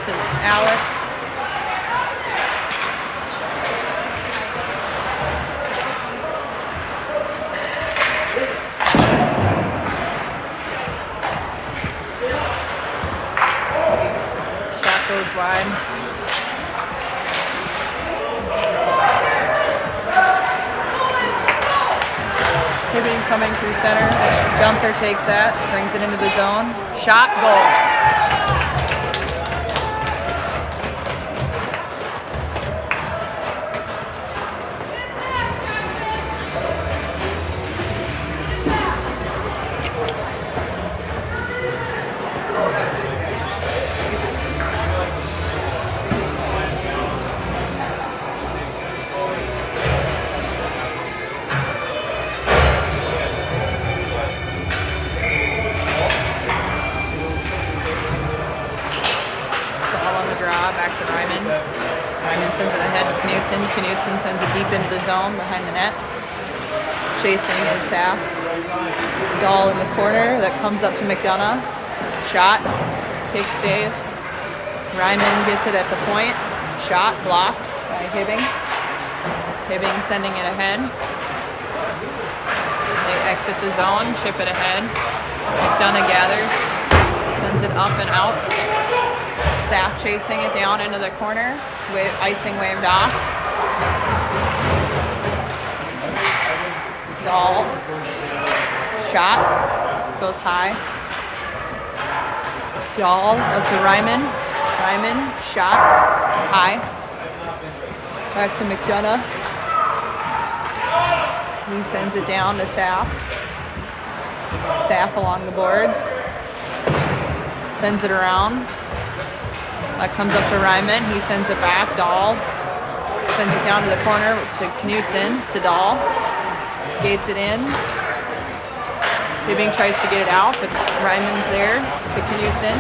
to Alec. Shot goes wide. Hibbing coming through center. Gunther takes that, brings it into the zone. Shot, goal. Back to Ryman. Ryman sends it ahead to Knutson. Knutson sends it deep into the zone behind the net. Chasing is Saff. Dahl in the corner. That comes up to McDonough. Shot. Kick save. Ryman gets it at the point. Shot blocked by Hibbing. Hibbing sending it ahead. They exit the zone. Chip it ahead. McDonough gathers. Sends it up and out. Saff chasing it down into the corner. Icing waved off. Dahl. Shot. Goes high. Dahl up to Ryman. Ryman. Shot. High. Back to McDonough. He sends it down to Saff. Saff along the boards. Sends it around. That comes up to Ryman. He sends it back. Dahl sends it down to the corner to Knutson, to Dahl. Skates it in. Hibbing tries to get it out, but Ryman's there to Knutson.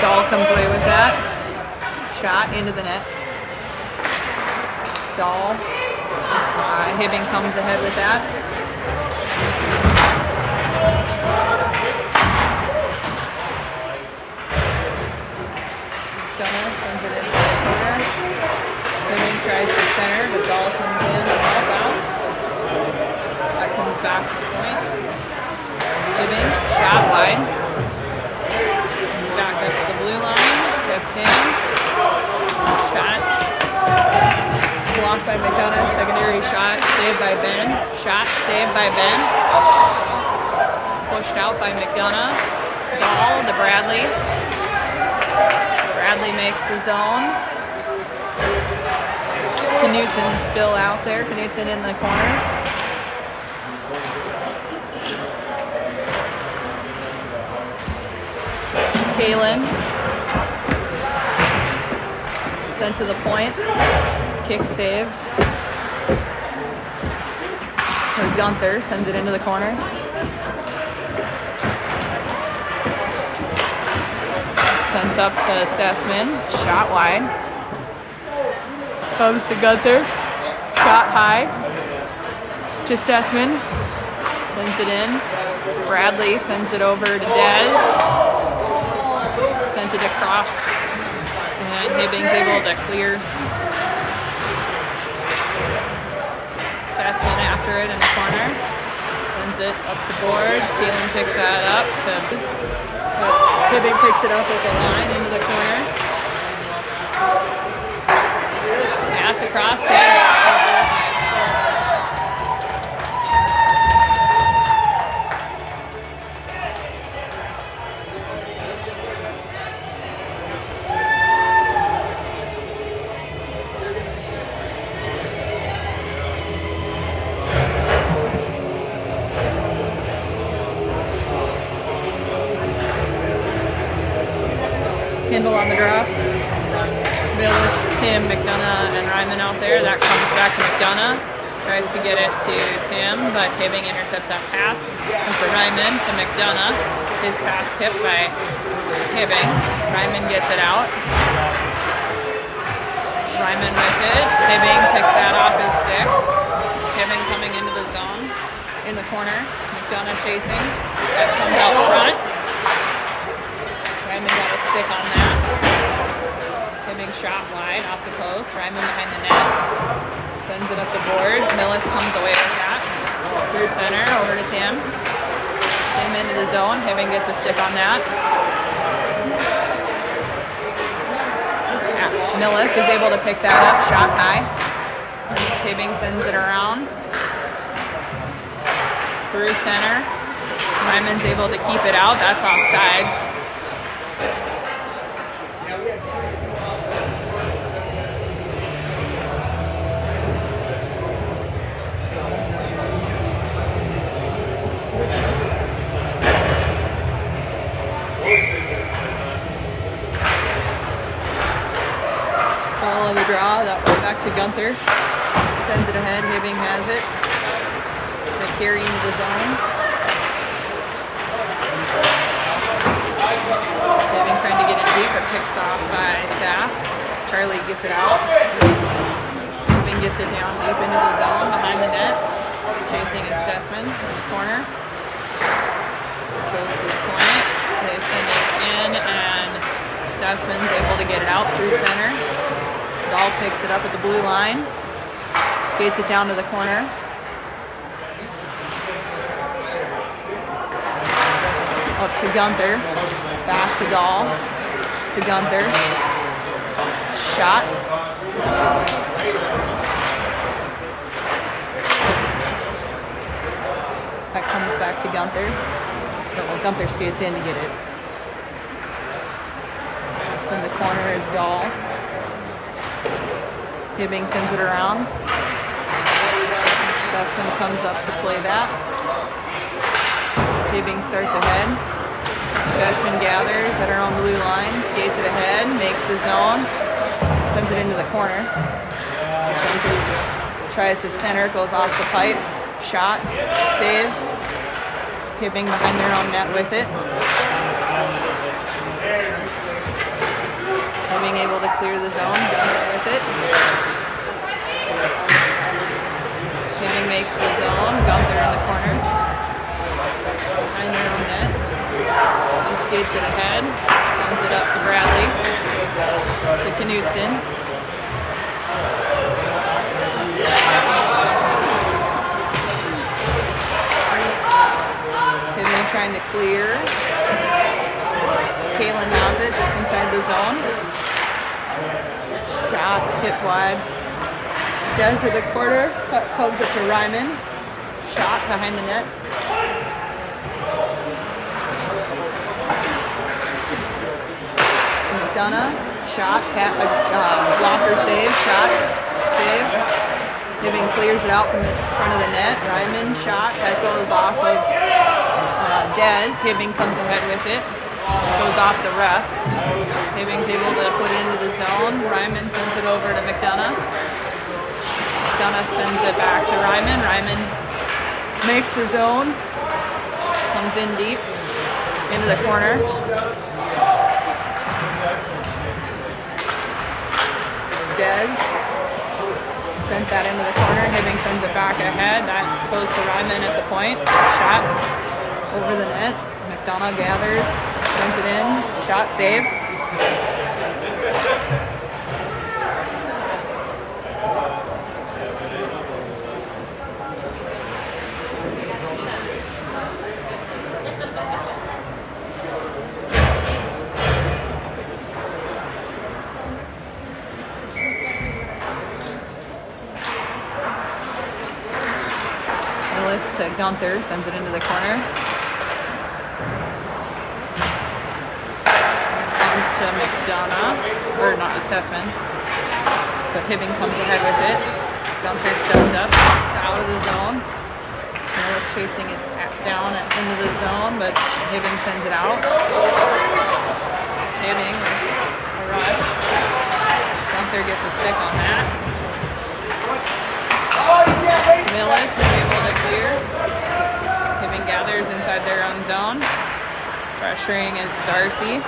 Dahl comes away with that. Shot into the net. Dahl. Hibbing comes ahead with that. Gunner sends it into the corner. Hibbing tries to center, but Dahl comes in to help out. That comes back to the point. Hibbing, shot wide. Comes back up to the blue line. Kept in. Shot. Blocked by McDonough. Secondary shot. Saved by Ben. Shot. Saved by Ben. Pushed out by McDonough. Dahl to Bradley. Bradley makes the zone. Knutson's still out there. Knutson in the corner. Kalen. Sent to the point. Kick save. So Gunther sends it into the corner. Sent up to Stessman. Shot wide. Comes to Gunther. Shot high. To Stessman. Sends it in. Bradley sends it over to Dez. Sent it across. And Hibbing's able to clear. Stessman after it in the corner. Sends it up the boards. Kalen picks that up to Hibbing picks it up at the line into the corner. Pass across. Hindle on the drop. Billis, Tim, McDonough, and Ryman out there. That comes back to McDonough. Tries to get it to Tim, but Hibbing intercepts that pass. Comes to Ryman to McDonough. His pass tipped by Hibbing. Ryman gets it out. Ryman with it. Hibbing picks that off his stick. Hibbing coming into the zone. in the corner. McDonough chasing. That comes out front. Ryman got a stick on that. Hibbing shot wide off the post. Ryman behind the net. Sends it up the boards. Millis comes away with that. Through center, over to Tim. Tim into the zone. Hibbing gets a stick on that. Millis is able to pick that up. Shot high. Hibbing sends it around. Through center. Ryman's able to keep it out. That's offsides. Follow the draw. That one back to Gunther. Sends it ahead. Hibbing has it. They carry into the zone. Hibbing trying to get it deep, but picked off by Saff. Charlie gets it out. Hibbing gets it down deep into the zone behind the net. Chasing is Sussman in the corner. Goes to the point. They send it in, and Sussman's able to get it out through center. Dahl picks it up at the blue line. Skates it down to the corner. Up to Gunther. Back to Dahl. To Gunther. Shot. That comes back to Gunther. Well, Gunther skates in to get it. In the corner is Dahl. Hibbing sends it around. Sussman comes up to play that. Hibbing starts ahead. Sussman gathers at her own blue line, skates it ahead, makes the zone, sends it into the corner. Tries to center, goes off the pipe. Shot, save. Hibbing behind their own net with it. Hibbing able to clear the zone, Gunther with it. Hibbing makes the zone, Gunther in the corner. Behind their own net. He skates it ahead, sends it up to Bradley. To Knutson. Hibbing trying to clear. Kalen has it just inside the zone. Shot, tip wide. Does at the corner. Comes up to Ryman. Shot behind the net. McDonough. Shot. Blocker save. Shot. Save. Hibbing clears it out from the front of the net. Ryman shot. That goes off of Dez. Hibbing comes ahead with it. Goes off the ref. Hibbing's able to put it into the zone. Ryman sends it over to McDonough. McDonough sends it back to Ryman. Ryman makes the zone. Comes in deep. Into the corner. Dez sent that into the corner. Hibbing sends it back ahead. That goes to Ryman at the point. Shot over the net. McDonough gathers, sends it in. Shot, save. To Gunther, sends it into the corner. Comes to McDonough, or not Sussman, but Hibbing comes ahead with it. Gunther steps up, out of the zone. Millis chasing it down into the zone, but Hibbing sends it out. Hibbing, a rush. Gunther gets a stick on that. Millis is able to clear. Hibbing gathers inside their own zone. Pressuring is Darcy.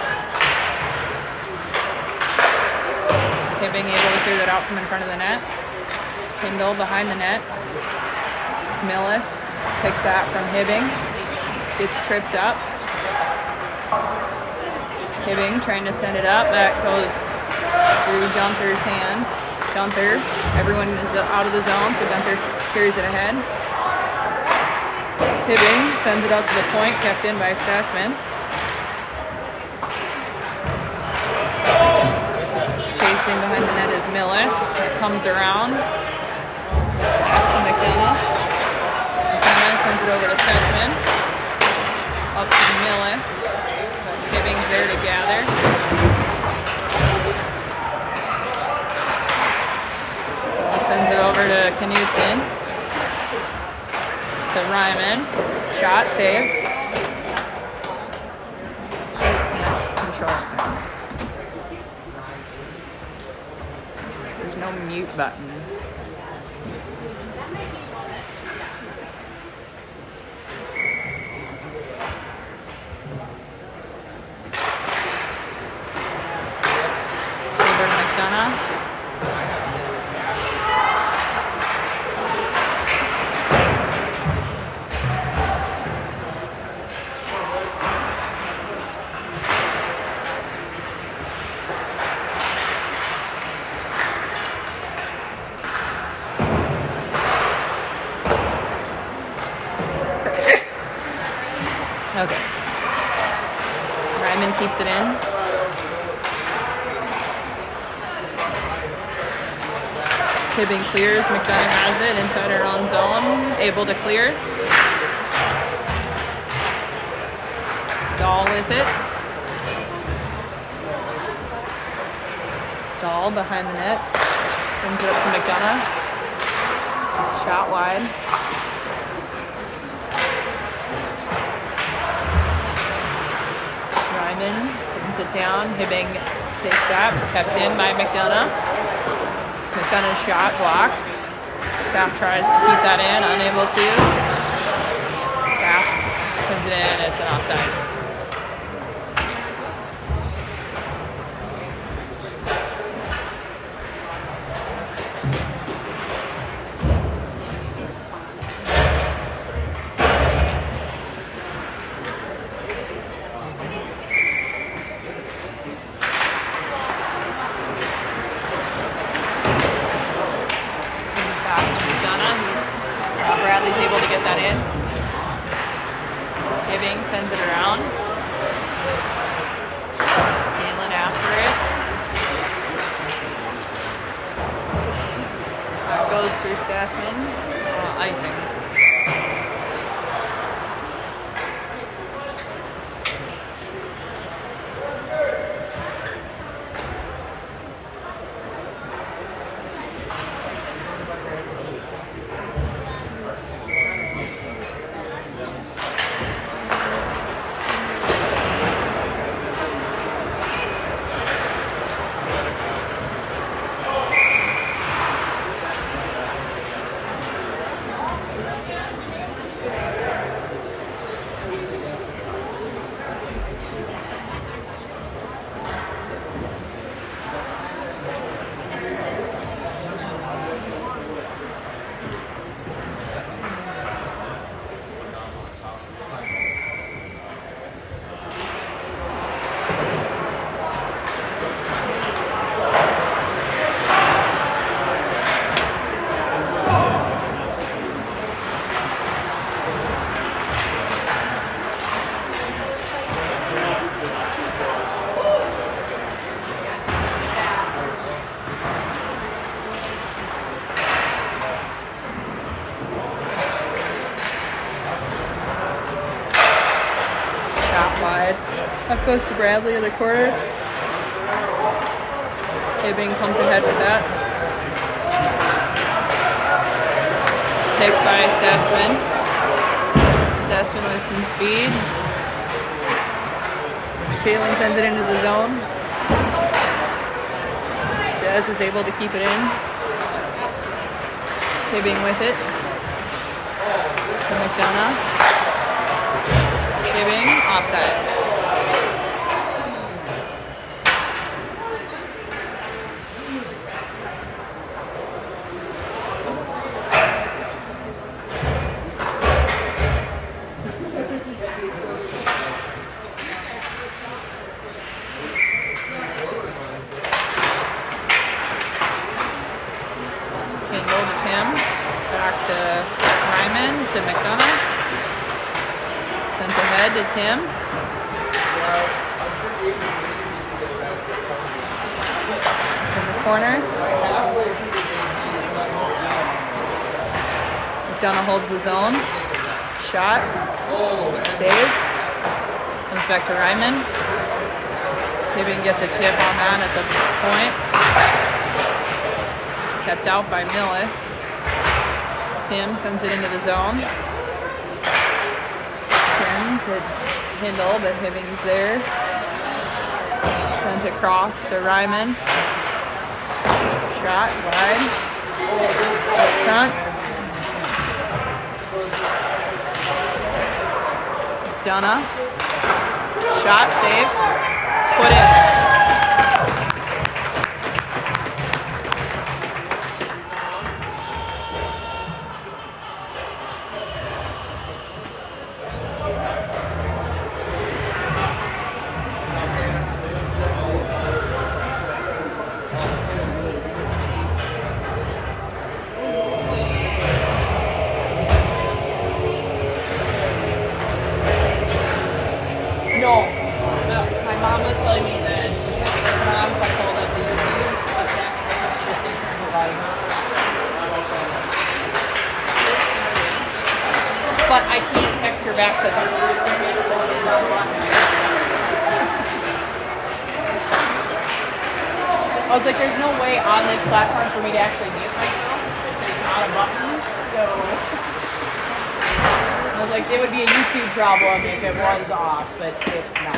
Hibbing able to clear that out from in front of the net. Kindle behind the net. Millis Picks that from Hibbing. Gets tripped up. Hibbing trying to send it up. That goes through Gunther's hand. Gunther, everyone is out of the zone, so Gunther carries it ahead. Hibbing sends it up to the point, kept in by Sassman. Chasing behind the net is Millis. It comes around. Back to McDonough. McDonough sends it over to Sassman. Up to Millis. Hibbing's there to gather. Sends it over to Knutson. To Ryman. Shot, save. Control sound. There's no mute button. Okay. Ryman keeps it in. Hibbing clears. McDonough has it inside her own zone. Able to clear. Dahl with it. Dahl behind the net. Sends it up to McDonough. Shot wide. Ryman sends it down. Hibbing takes that. Kept in by McDonough. McDonough's shot blocked. Saff tries to keep that in. Unable to. Saff sends it in. It's an offsides. Bradley's able to get that in. Hibbing sends it around. Galen after it. Goes through Sassman. Icing. Up goes to Bradley in the corner. Hibbing comes ahead with that. Picked by Sassman. Sassman with some speed. Caitlin sends it into the zone. Des is able to keep it in. Hibbing with it. To McDonough. Hibbing, offsides. ahead to Tim. It's in the corner. McDonough holds the zone. Shot. Save. Comes back to Ryman. Hibbing gets a tip on that at the point. Kept out by Millis. Tim sends it into the zone. Tim to Hindle, but Hibbing's there. Sent across to Ryman. Shot wide. Up front. McDonough. Shot, save. Put in. No. My mom was telling me that her mom's like hold up the YouTube, but that shifting from the right. But I can't text her back because I'm I was like, there's no way on this platform for me to actually mute myself. There's not a button, so I was like, it would be a YouTube problem if it was off, but it's not.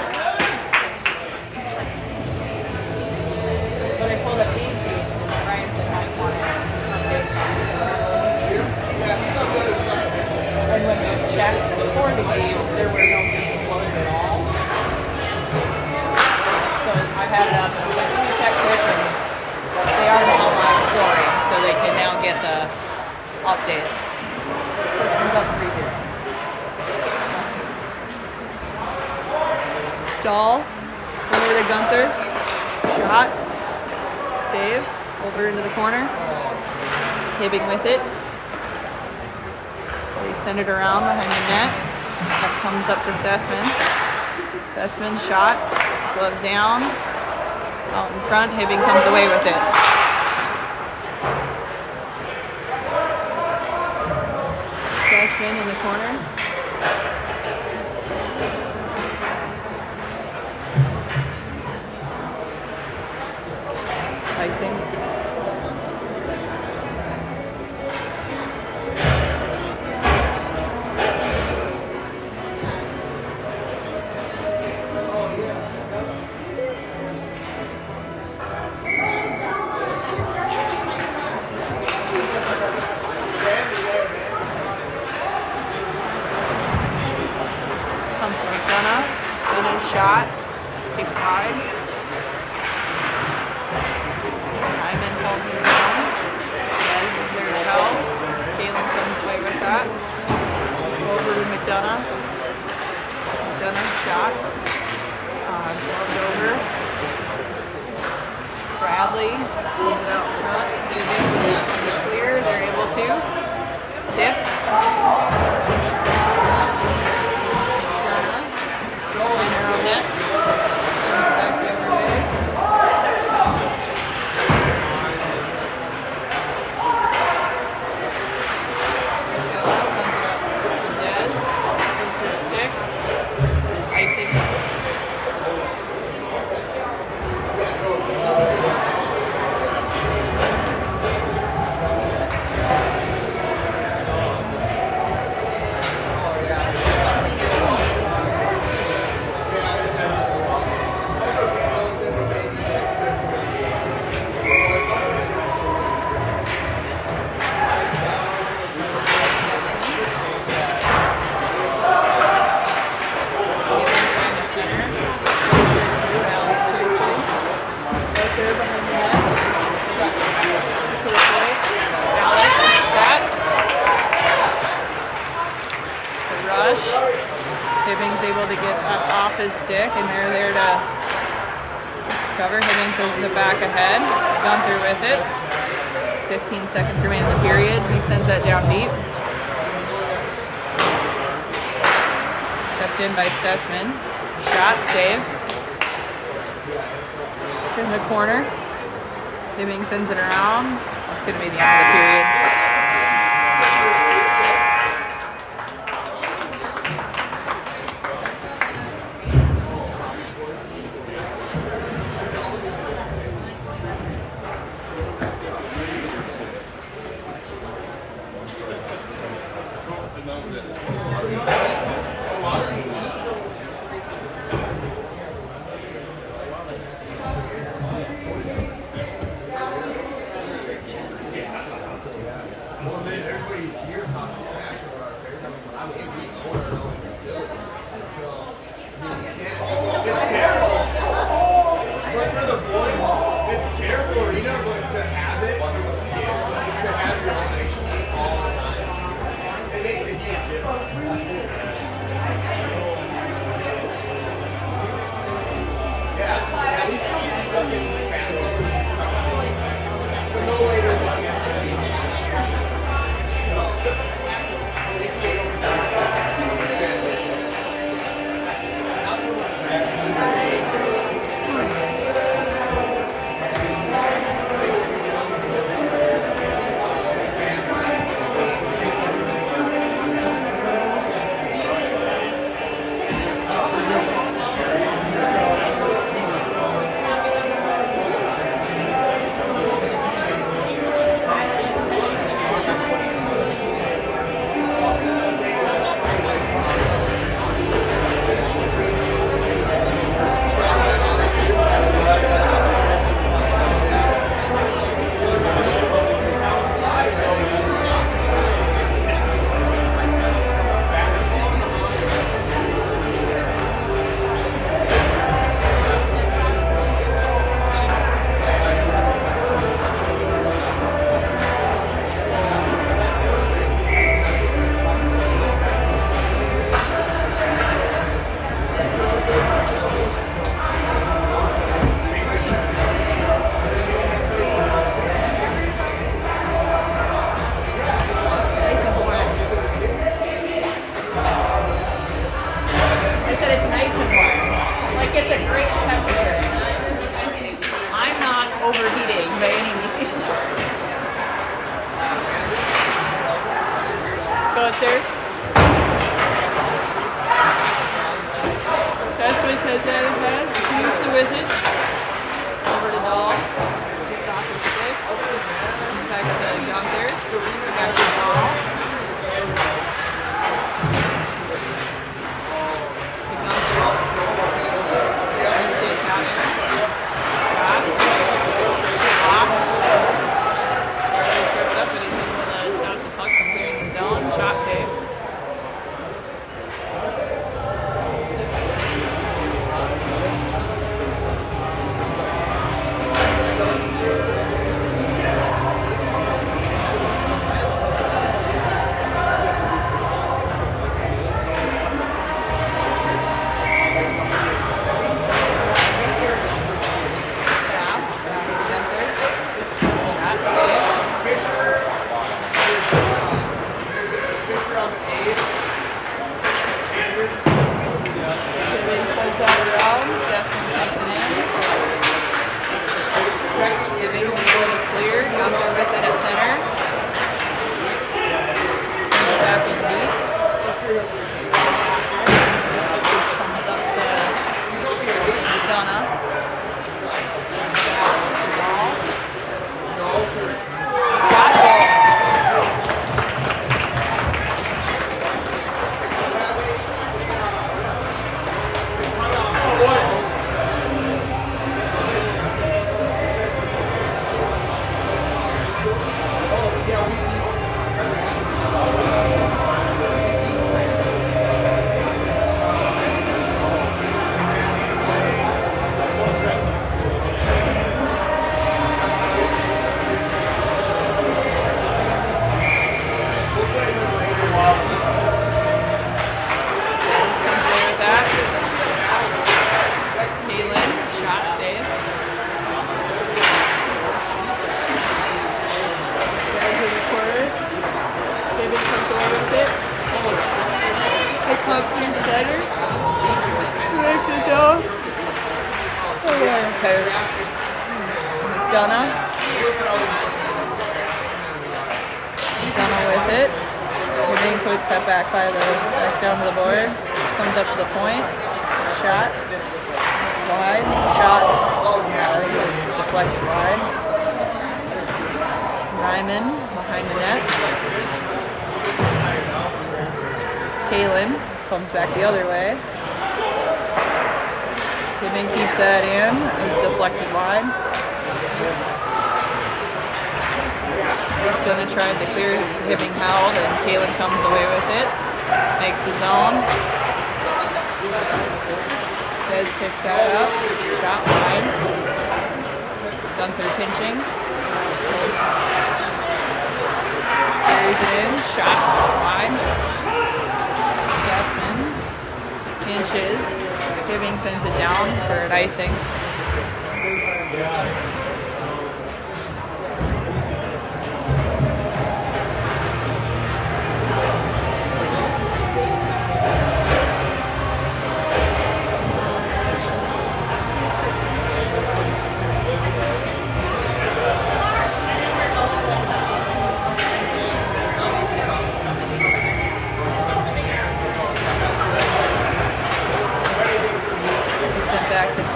But I pulled up YouTube and Ryan said I want to update something. And when we checked before the game, there were no games loaded at all. So I had it up and I was like, let me check it, and they are now live scoring, so they can now get the updates. It's up 3-0. Dahl, over to Gunther, shot, save, over into the corner, Hibbing with it, they send it around behind the net, that comes up to Sussman, shot, glove down, out in front, Hibbing comes away with it. Sussman in the corner. Icing. Comes from McDonough. Shot. Kick wide. Hyman holds his own. Dez is there to help. Kalen comes away with that. Over to McDonough. Shot. Gloved over. Bradley holds it out front. Clear. They're able to. Tip. In their own net. Back the other way. Hibbing's able to get off his stick, and they're there to cover. Hibbing sends it back ahead. Gunther with it. 15 seconds remain in the period. He sends that down deep. Got Kept in by Stessman. Shot, save. In the corner. Hibbing sends it around. That's going to be the end of the period. Overheating by any means. Go up there. That's what it says that it has. Knutson with it. Over to Dahl. Gets off his stick. Comes back to Gunther. Back to Dahl. To Gunther. He stays out here. Trips up, but he's able to stop the puck from clearing the zone. Shot save. Hibbing's able to clear. Gunther with it at center. Sends it back in deep. Comes up to Donna. Shot goal. up through center. Make the zone. Okay. McDonough with it. Hibbing puts that back down to the boards. Comes up to the point. Shot. Wide. Shot. Yeah, I think it was deflected wide. Ryman behind the net. Kalen comes back the other way. Hibbing keeps that in. It's deflected wide. Gonna try to clear Hibbing held, and Kalen comes away with it. Makes the zone. Fez picks that up. Shot wide. Gunther pinching. Carries it in. Shot wide. Gassman pinches. Hibbing sends it down for an icing.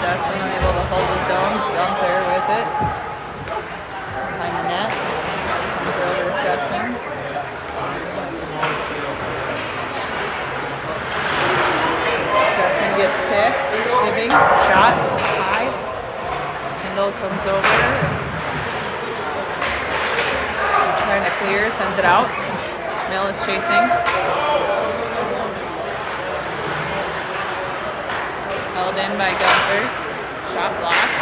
Sussman unable to hold his own. Gunther with it. Behind the net. Sends it over to Sussman. Sussman gets picked. Hibbing. Shot. High. Kendall comes over. Trying to clear. Sends it out. Mill is chasing. Held in by Gunther. Shot blocked.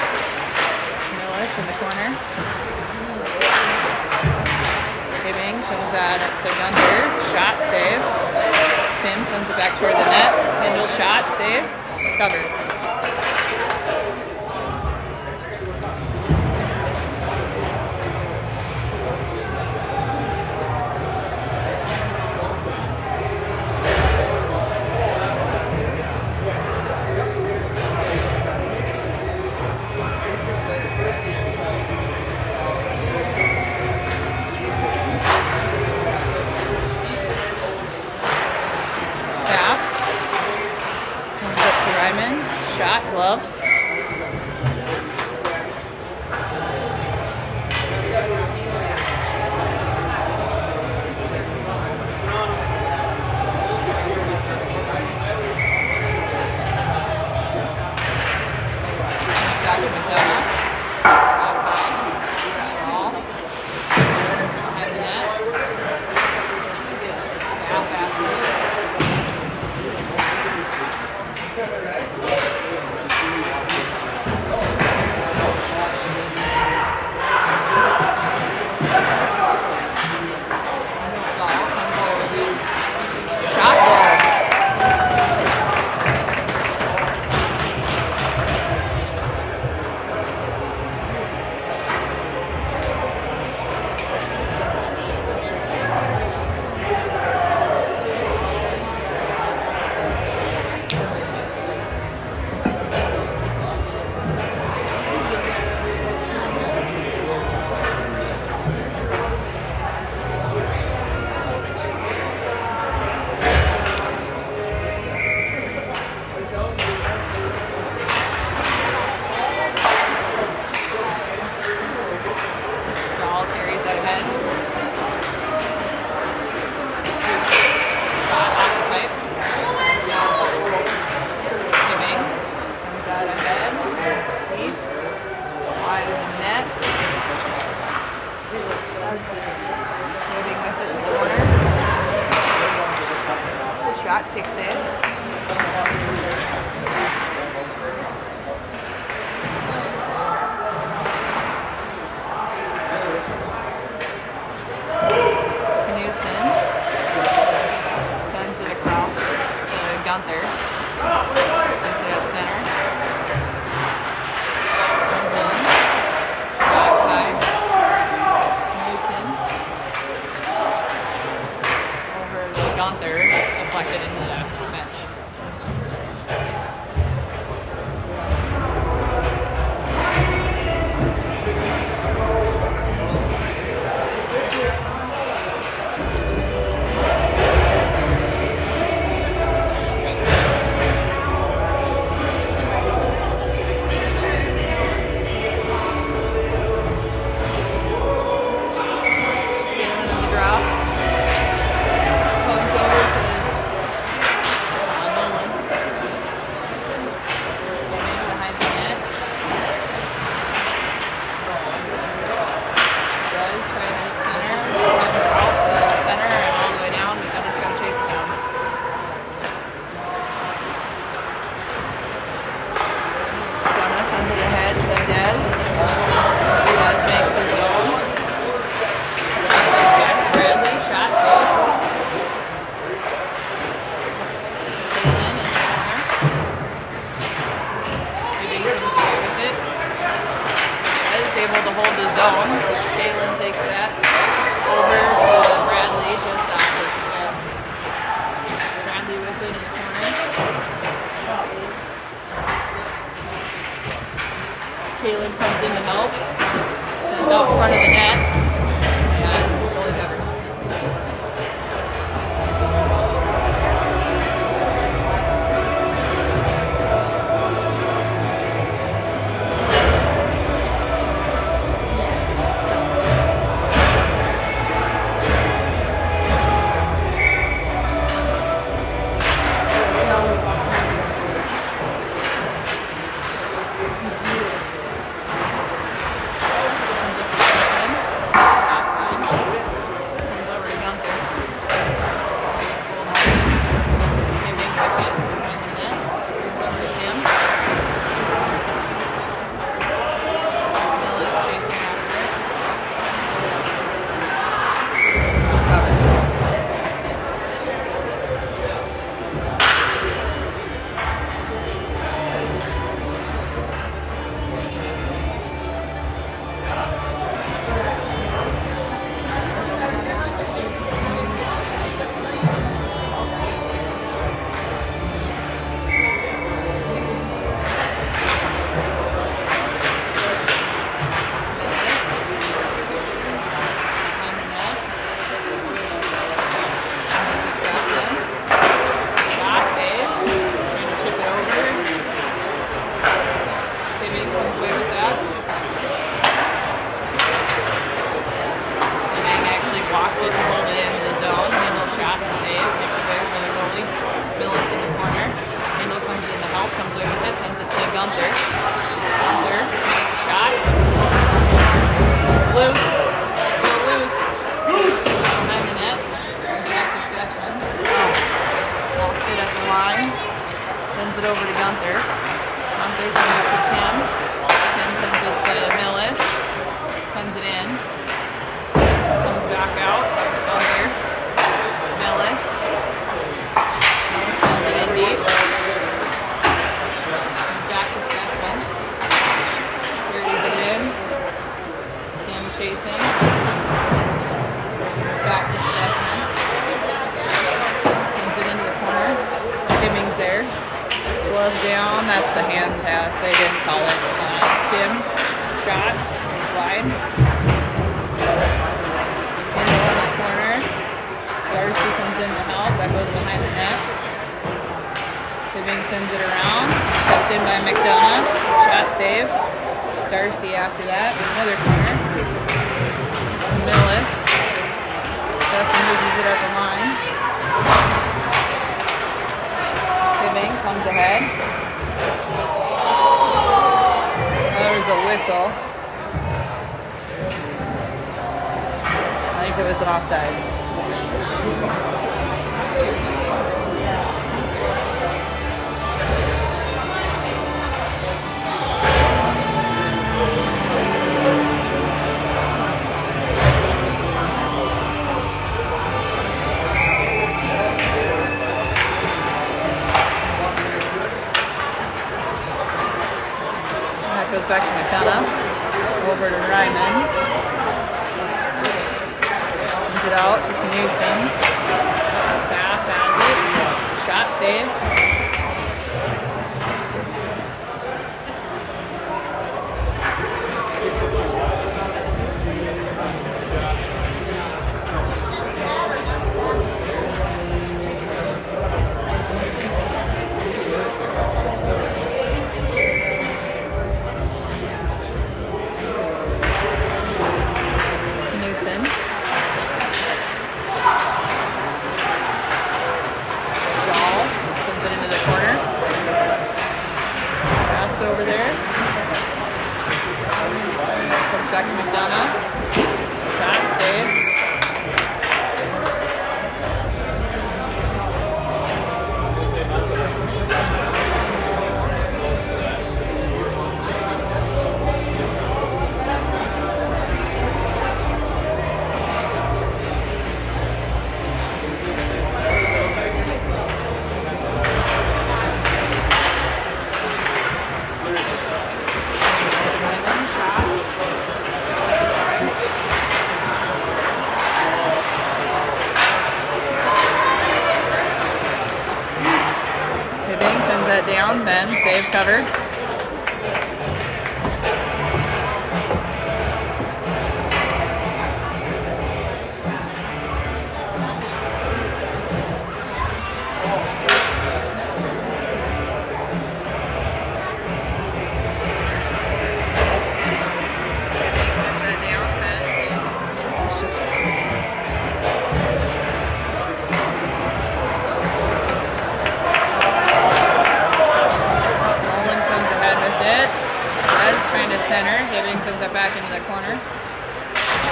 Millis in the corner. Hibbing sends that up to Gunther. Shot, save. Tim sends it back toward the net. Kendall shot, save. Covered. Shot, glove. Shot, picks it. Knudsen sends it across to Gunther. Sends it up center. Comes in. Back high. Knudsen. Over to Gunther. Deflected into the bench. the zone. Kaylin takes that over to Bradley, just opposite. Bradley with it in the corner. Kaylin comes in to help. Sends out in front of the net. And goalie covers. Sends it over to Gunther. Gunther sends it to Tim. Tim sends it to Millis. Sends it in. Comes back out. Gunther. Millis. Millis sends it in deep. Comes back to Sussman. Carries it in. Tim chasing. Comes back to Sussman. Sends it into the corner. Hibbing's there. Glove down, that's a hand pass, they didn't call it. Tim, shot, it's wide. In the corner, Darcy comes in to help, that goes behind the net. Hibbing sends it around, kept in by McDonough, shot save. Darcy after that, another corner. It's Millis. Sussman loses it at the line. Hibbing comes ahead. There's a whistle. I think it was an offsides. Goes back to McDonough, over to Ryman, sends it out to Knudsen, Saff has it, shot save. that down, bend, save, cover. Center. Hibbing sends that back into the corner.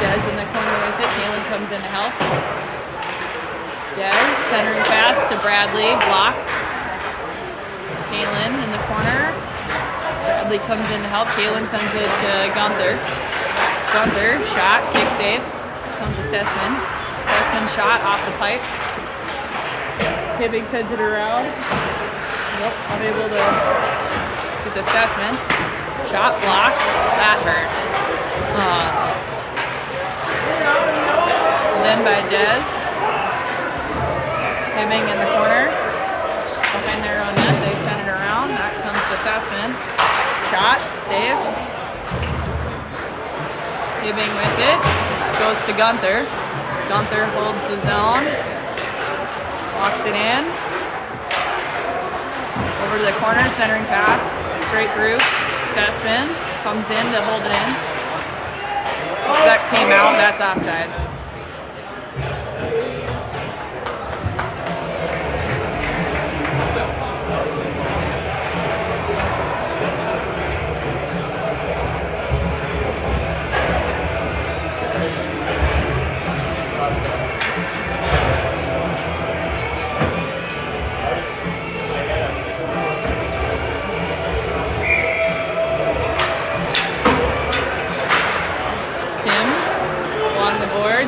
Des in the corner with it. Kaylin comes in to help. Des centering pass to Bradley. Blocked. Kaylin in the corner. Bradley comes in to help. Kaylin sends it to Gunther. Gunther, shot, kick save. Comes to Sessman. Sessman shot off the pipe. Hibbing sends it around. Nope, unable to. It's a Sessman. Shot block. That hurt. And then by Des. Hibbing in the corner. Behind their own net. They send it around. That comes to Sussman. Shot. Save. Hibbing with it. Goes to Gunther. Gunther holds the zone. Walks it in. Over to the corner. Centering pass. Straight through. Sessman comes in to hold it in. That came out, that's offsides.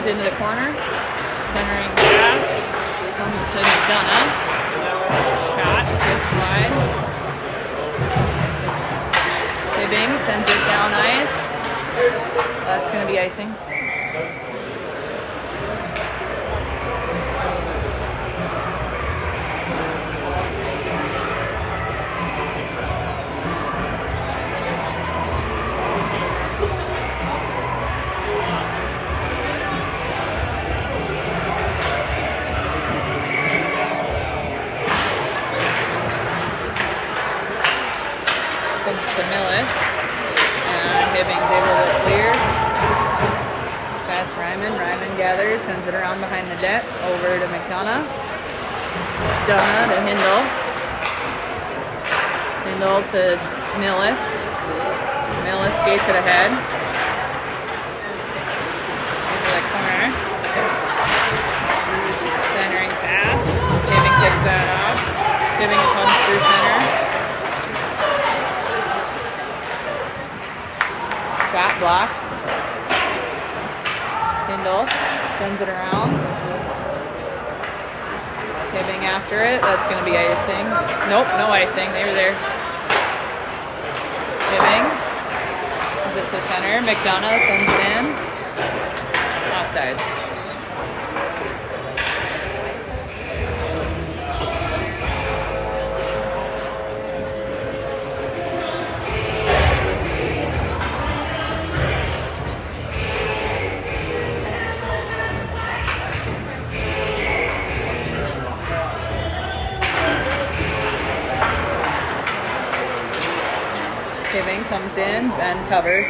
Into the corner, centering pass, comes to McDonough, shot, tipped wide. Hibbing sends it down ice. That's going to be icing. To Millis, and Hibbing's able to clear. Pass Ryman. Ryman gathers, sends it around behind the net, over to McDonough. Dunna to Hindle. Hindle to Millis. Millis skates it ahead. Into the corner. Centering pass. Hibbing picks that off. Hibbing comes through center. Shot blocked. Hindle sends it around. Hibbing after it. That's going to be icing. Nope, no icing. They were there. Hibbing sends it to center. McDonough sends it in. Offsides. Hibbing comes in and covers.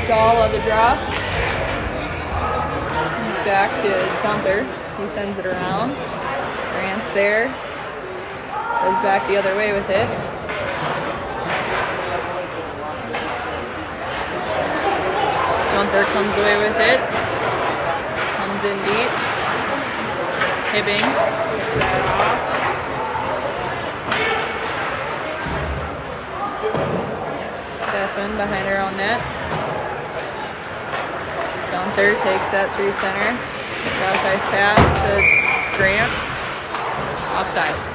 Dahl of the drop. He's back to Gunther. He sends it around. Grant's there. Goes back the other way with it. Gunther comes away with it. Comes in deep. Hibbing gets that off. Sessman behind her own net. Gunther takes that through center. Cross ice pass to Grant. Offsides.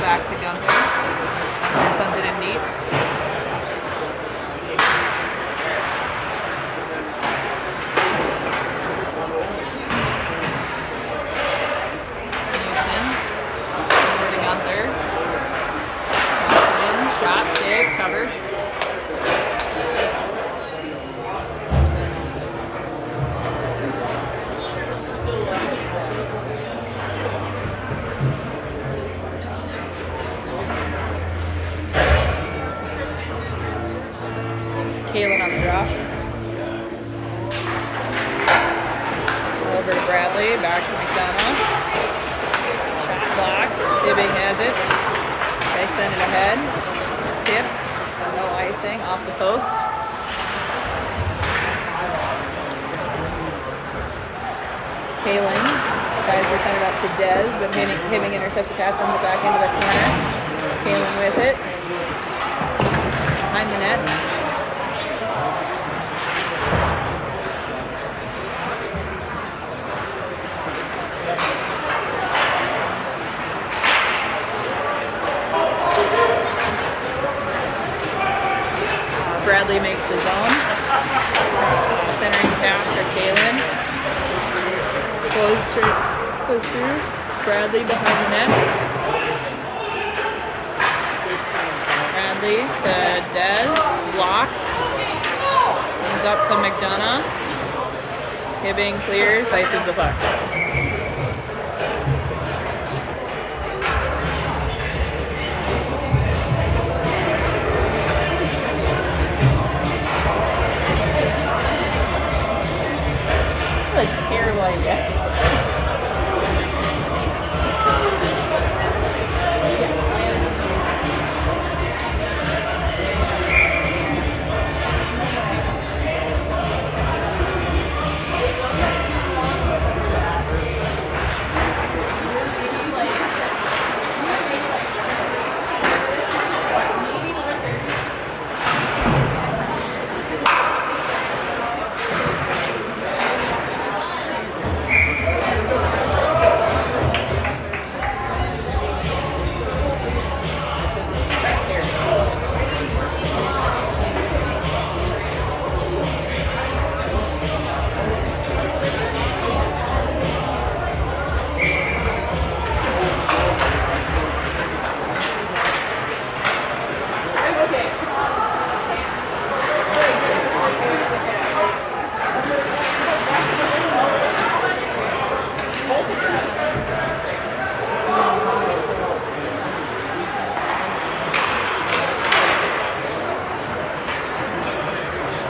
Back to Gunther. Sends it in deep. Knutson. Over to Gunther. In. Shot. Save. Cover. Kalen on the drop. Over to Bradley, back to McDonough. Shot blocked. Hibbing has it. They send it ahead. Tipped. So no icing off the post. Kalen tries to send it up to Dez, but Hibbing intercepts the pass, sends it back into the corner. Kalen with it. Behind the net. Bradley makes the zone. Centering pass for Kalen. Goes through. Bradley behind the net. Bradley to Dez. Blocked. Comes up to McDonough. Hibbing clears. Ices the puck. Terrible idea.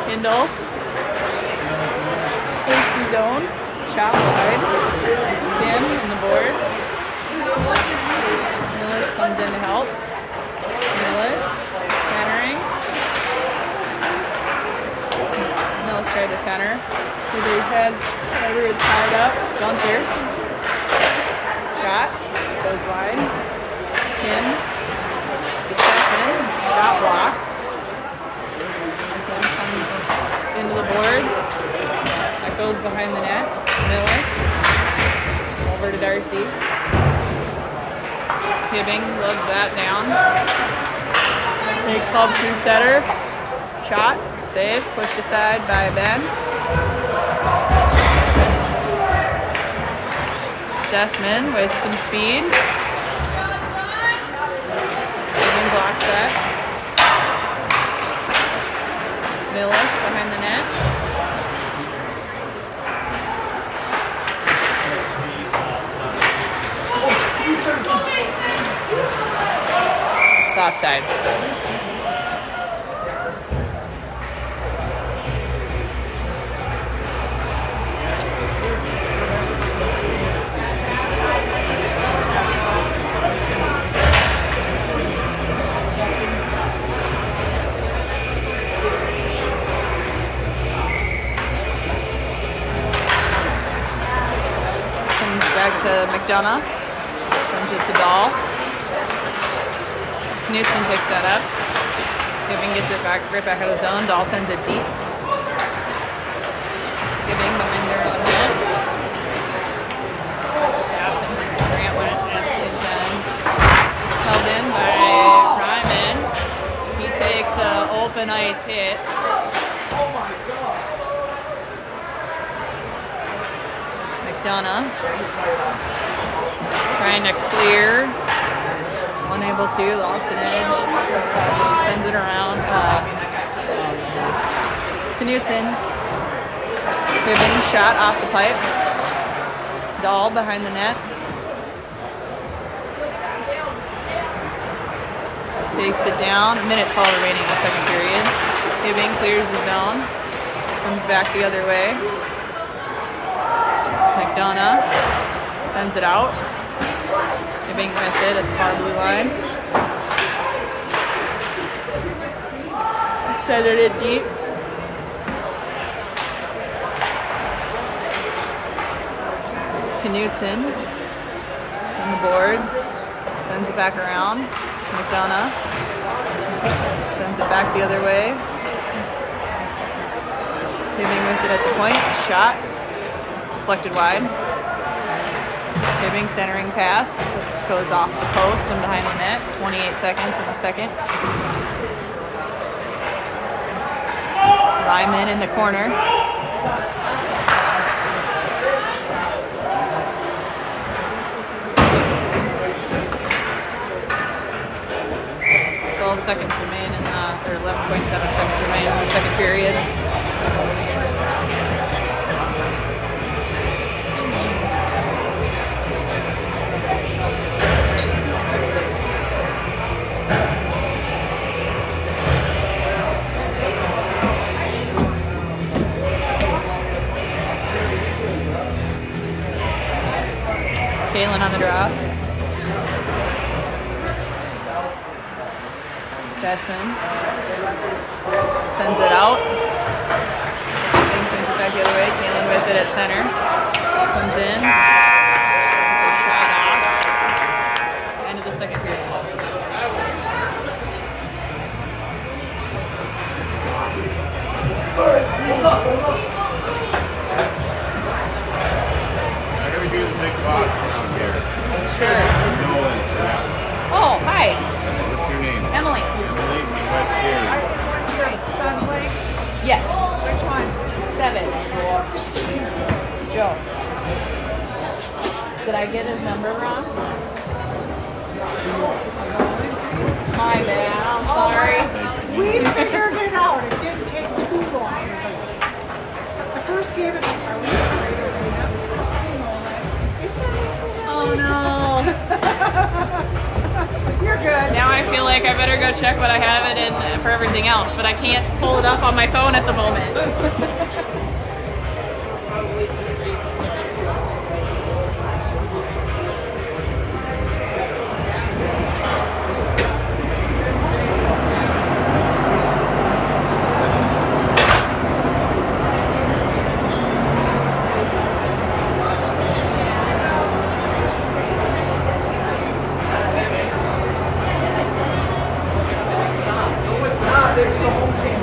Kindle takes his own, shot wide. Tim in the boards. Millis comes in to help. Millis centering. Millis tried to center. Either head, everyone tied up. Gunther. Shot goes wide. Tim. Discussion. Shot blocked. Into the boards. That goes behind the net. Millis. Over to Darcy. Hibbing loves that down. Big club through setter. Shot. Save. Pushed aside by Ben. Stessman with some speed. Hibbing blocks that. Millis behind the net. It's offsides. back to McDonough. Sends it to Dahl. Knutson picks that up. Hibbing gets it back right back out of the zone. Dahl sends it deep. Hibbing behind their own net. Staff and Grant went at the same time. Held in by Ryman. He takes an open ice hit. McDonough trying to clear, unable to, lost an edge, sends it around. Knutson, Hibbing, shot off the pipe. Dahl behind the net. Takes it down, a minute 12 remaining in the second period. Hibbing clears the zone, comes back the other way. McDonough sends it out. Hibbing with it at the far blue line. Send it in deep. Knutson on the boards. Sends it back around. McDonough sends it back the other way. Hibbing with it at the point. Shot. Deflected wide. Hibbing centering pass. Goes off the post and behind the net. 28 seconds in the second. Ryman in the corner. Seconds remain in or 11.7 seconds remain in the second period. Kalen on the draw. Stessman sends it out. Hibbing sends it back the other way. Kalen with it at center. Comes in. Shot off. End of the second period. I gotta be the big boss around here. Sure. No one's for that one. Oh, hi. What's your name? Emily. Emily, my wife's Jerry. Yes. Which one? 7. Joe. Did I get his number wrong? My bad. I'm sorry. We figured it out. It didn't take too long. The first game is like, are we afraid of this? Is that Oh no. You're good. Now I feel like I better go check what I have it in for everything else, but I can't pull it up on my phone at the moment. It's the whole team.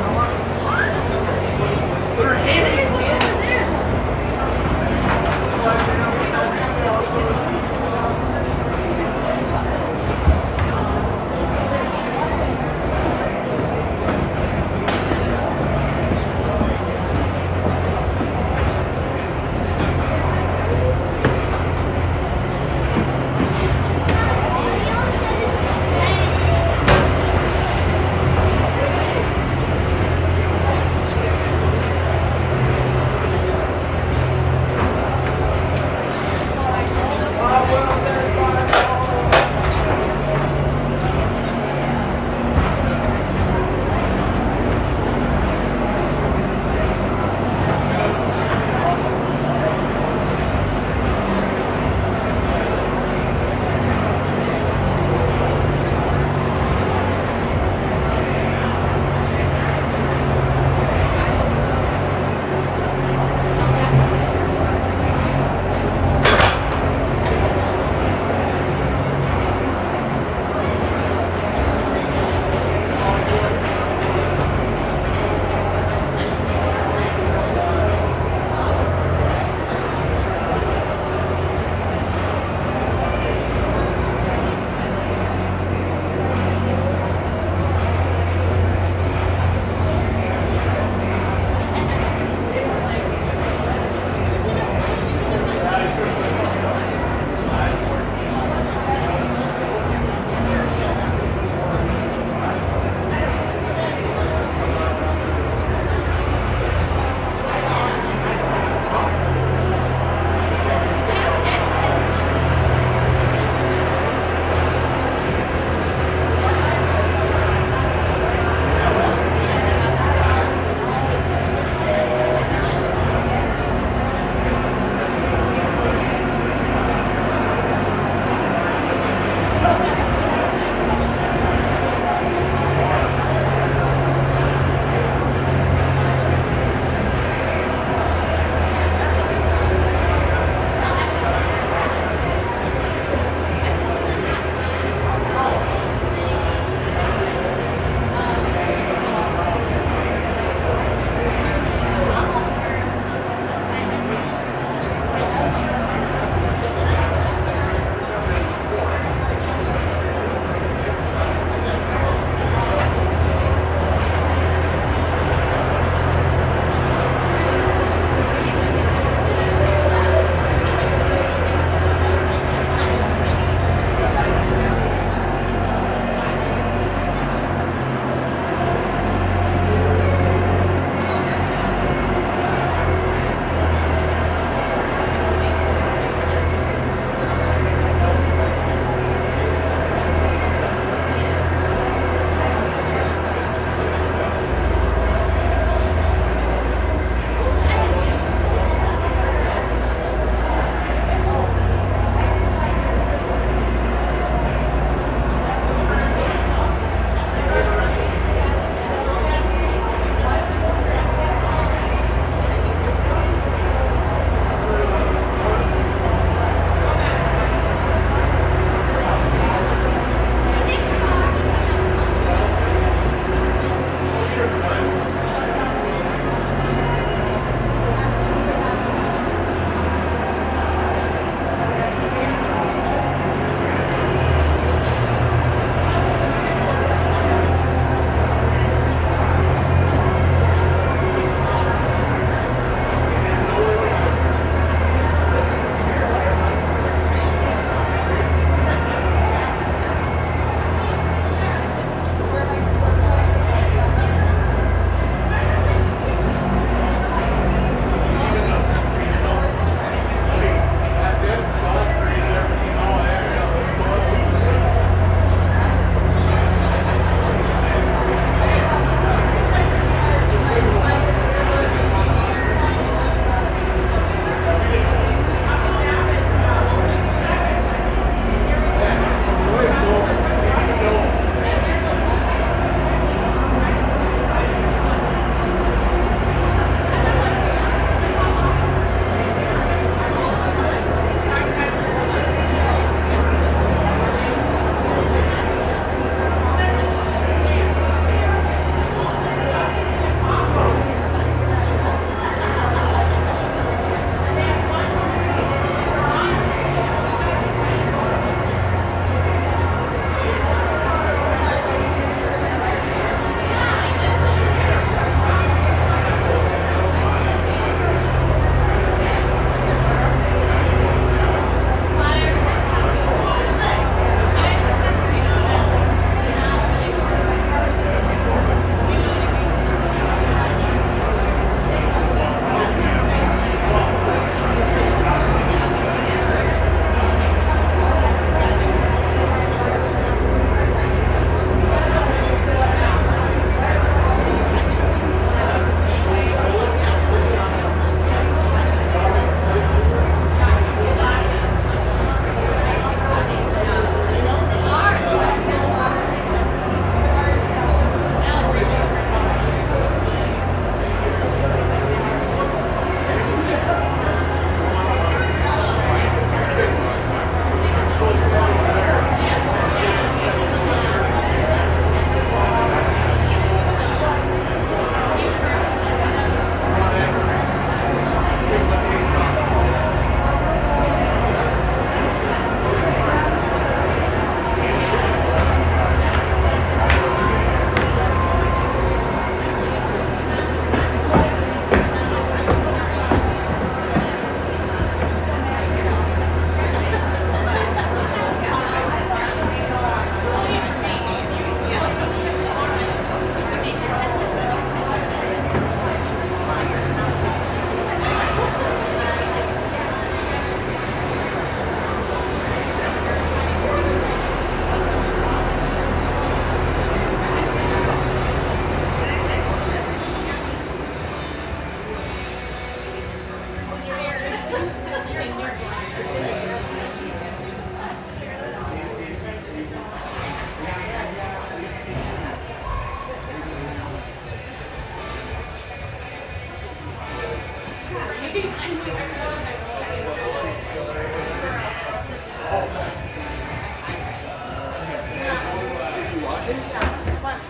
It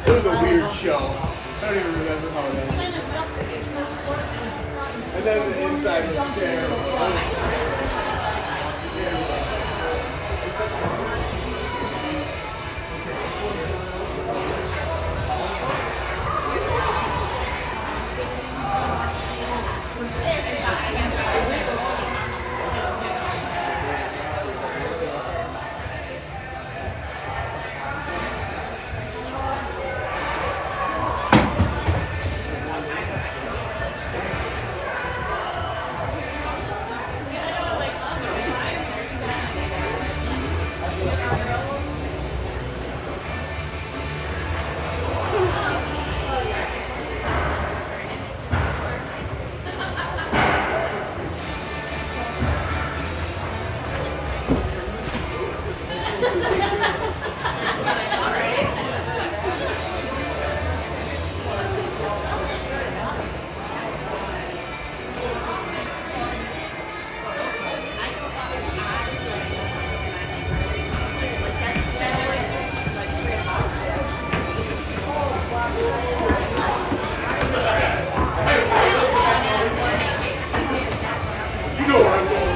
was a weird show. I don't even remember how it ended. And then the inside was terrible. You know where I'm going.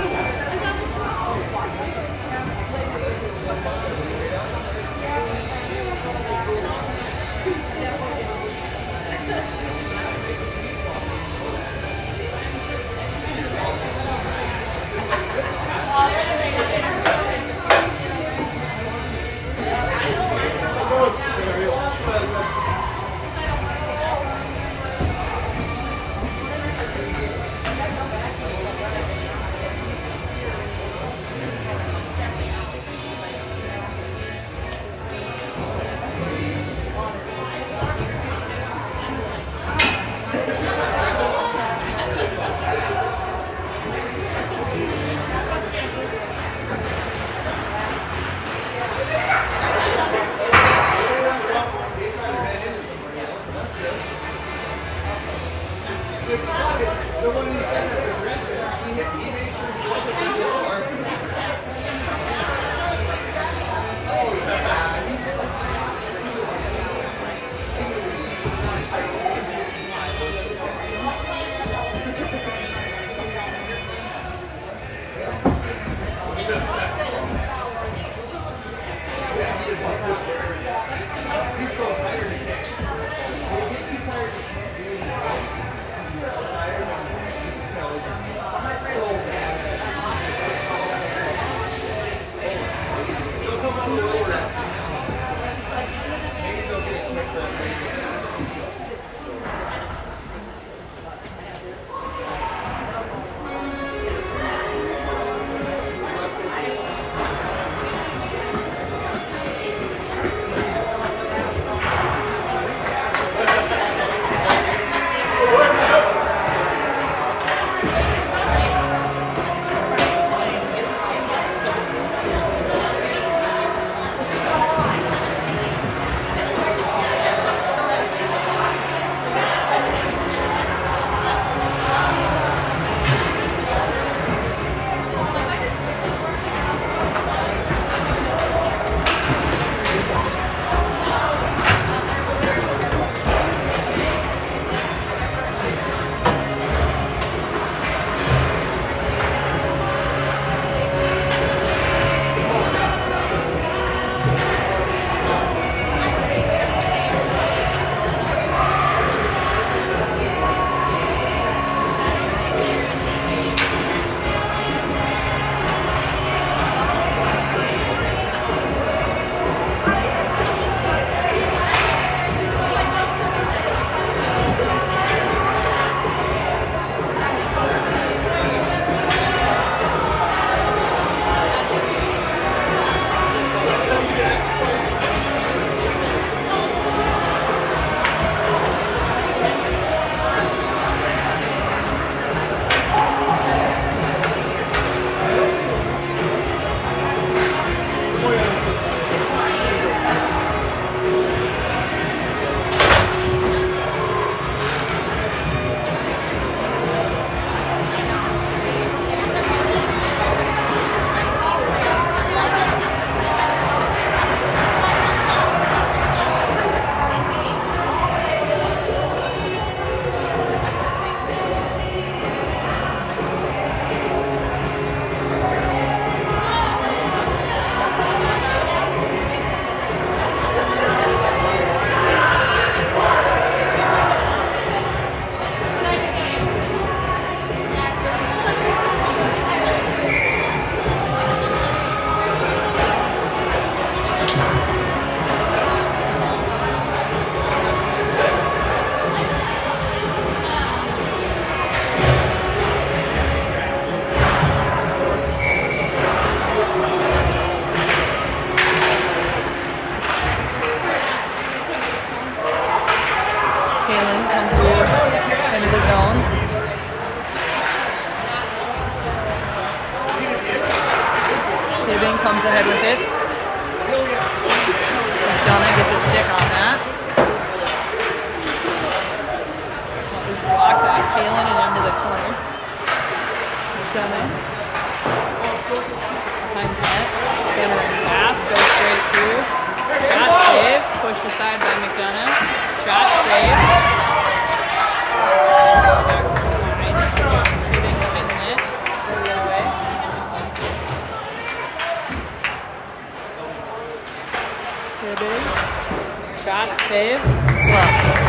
comes ahead with it. McDonough gets a stick on that. That was blocked off Kalen and into the corner. McDonough. Behind net. Centering pass. Goes straight through. Shot save. Pushed aside by McDonough. Shot save. Hibbing behind the net. Go the other way. Hibbing. Shot save. Glove.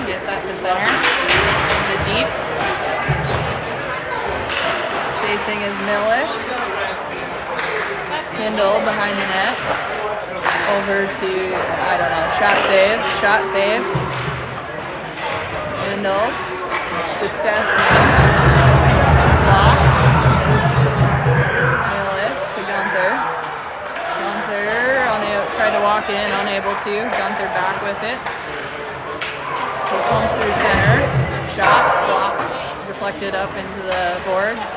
Gets that to center. Sends it deep. Chasing is Millis. Hindle behind the net. Over to, I don't know, shot save. Shot save. Hindle to Stessman. Block. Millis to Gunther. Gunther tried to walk in, unable to. Gunther back with it. Comes through center. Shot, blocked, deflected up into the boards.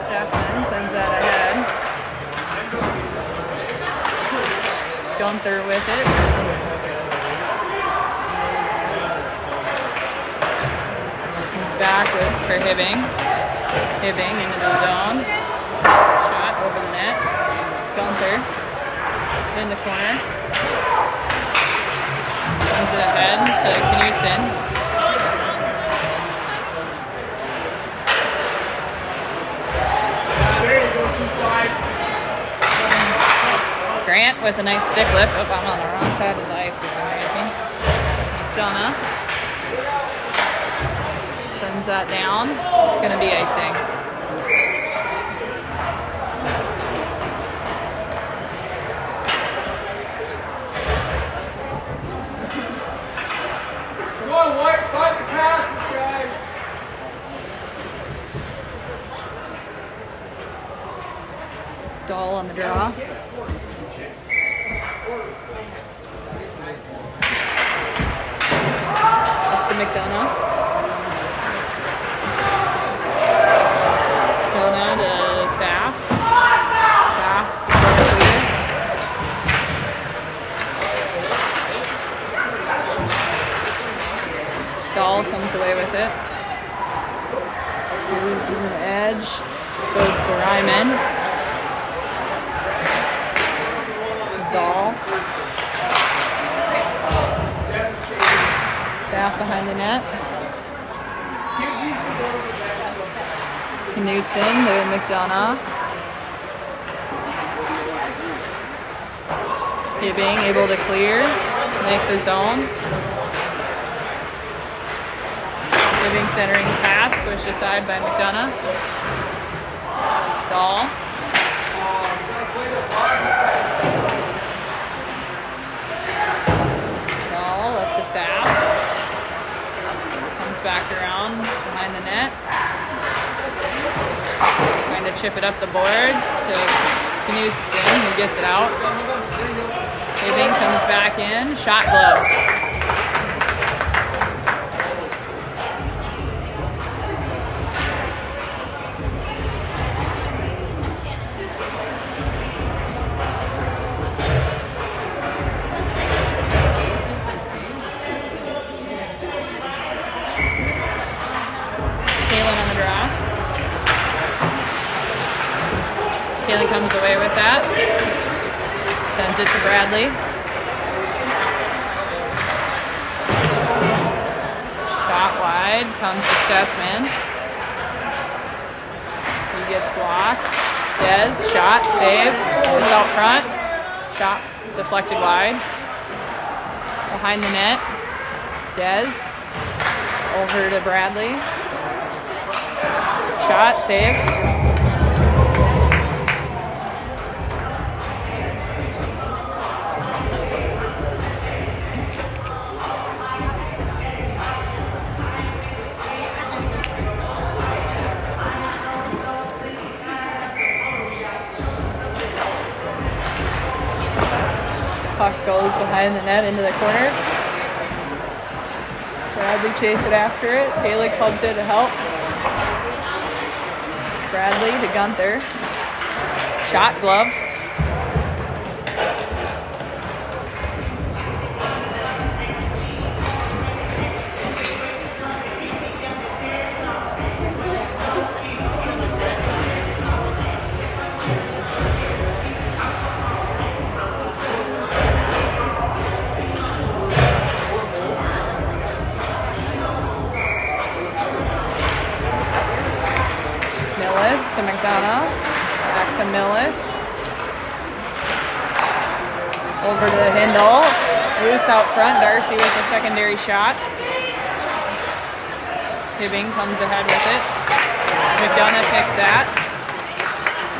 Stessman sends that ahead. Gunther with it. He's back for Hibbing. Hibbing into the zone. Shot over the net. Gunther in the corner. Sends it ahead to Knutson. Grant with a nice stick lift. Oh, I'm on the wrong side of the ice for some reason. McDonough sends that down. It's going to be icing. Come on, White, fight the passes, guys. Dahl on the draw. Up to McDonough. McDonough to Saf. Saf clear. Dahl comes away with it. Loses an edge. Goes to Ryman. Dahl. Saf behind the net. Knutson to McDonough. Hibbing able to clear, make the zone. Hibbing centering pass, pushed aside by McDonough. Dahl. Dahl up to Saf. Comes back around behind the net. Trying to chip it up the boards to Knutson, who gets it out. Hibbing comes back in. Shot glove. Kaylee comes away with that. Sends it to Bradley. Shot wide. Comes to Stessman. He gets blocked. Dez. Shot. Save. It's out front. Shot deflected wide. behind the net. Dez over to Bradley. Shot, save. Puck goes behind the net into the corner. Bradley chases it after it. Kayla clubs it to help. Bradley to Gunther. Shot, glove. Millis to McDonough. Back to Millis. Over to Hindle. Loose out front. Darcy with a secondary shot. Hibbing comes ahead with it. McDonough picks that.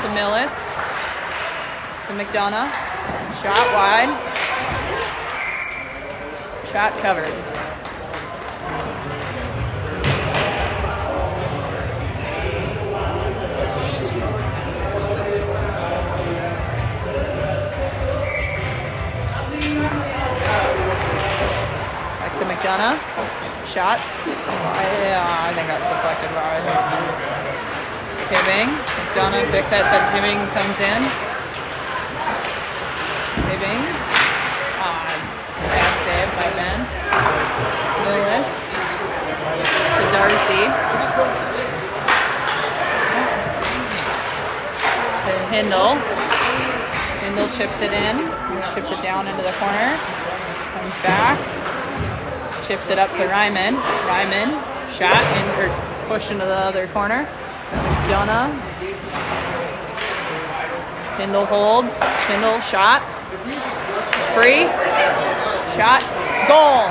To Millis. To McDonough. Shot wide. Shot covered. McDonough. Shot. I think that's deflected wide. Hibbing. McDonough picks it, but Hibbing comes in. Hibbing. Bad save by Ben. Millis. To Darcy. To Hindle. Hindle chips it in. Chips it down into the corner. Comes back. Chips it up to Ryman. Ryman, shot or pushed into the other corner. McDonough. Hindle holds. Hindle shot. Free. Shot. Goal.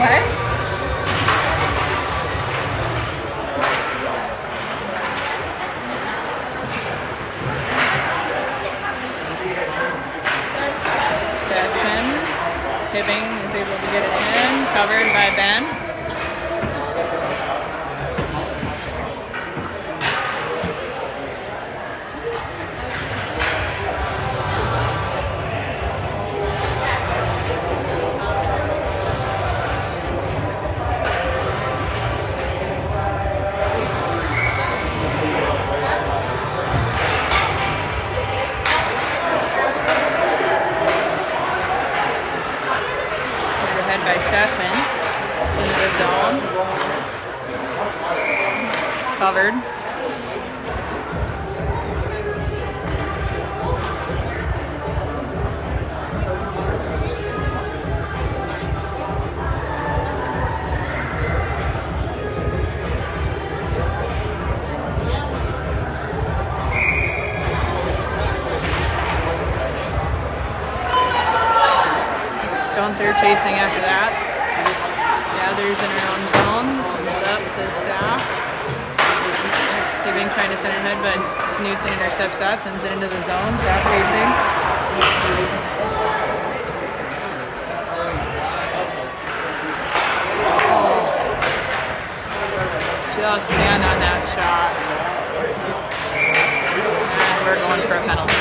What? Sessman. Hibbing is able to get it in. Covered by Ben. By Sessman into the zone. Covered. Gunther chasing after that. Gathers in her own zone. Sends it up to Saf. Hibbing trying to center head, but Knutson intercepts that. Sends it into the zone. Saf chasing. Oh. Just stand on that shot. And we're going for a penalty.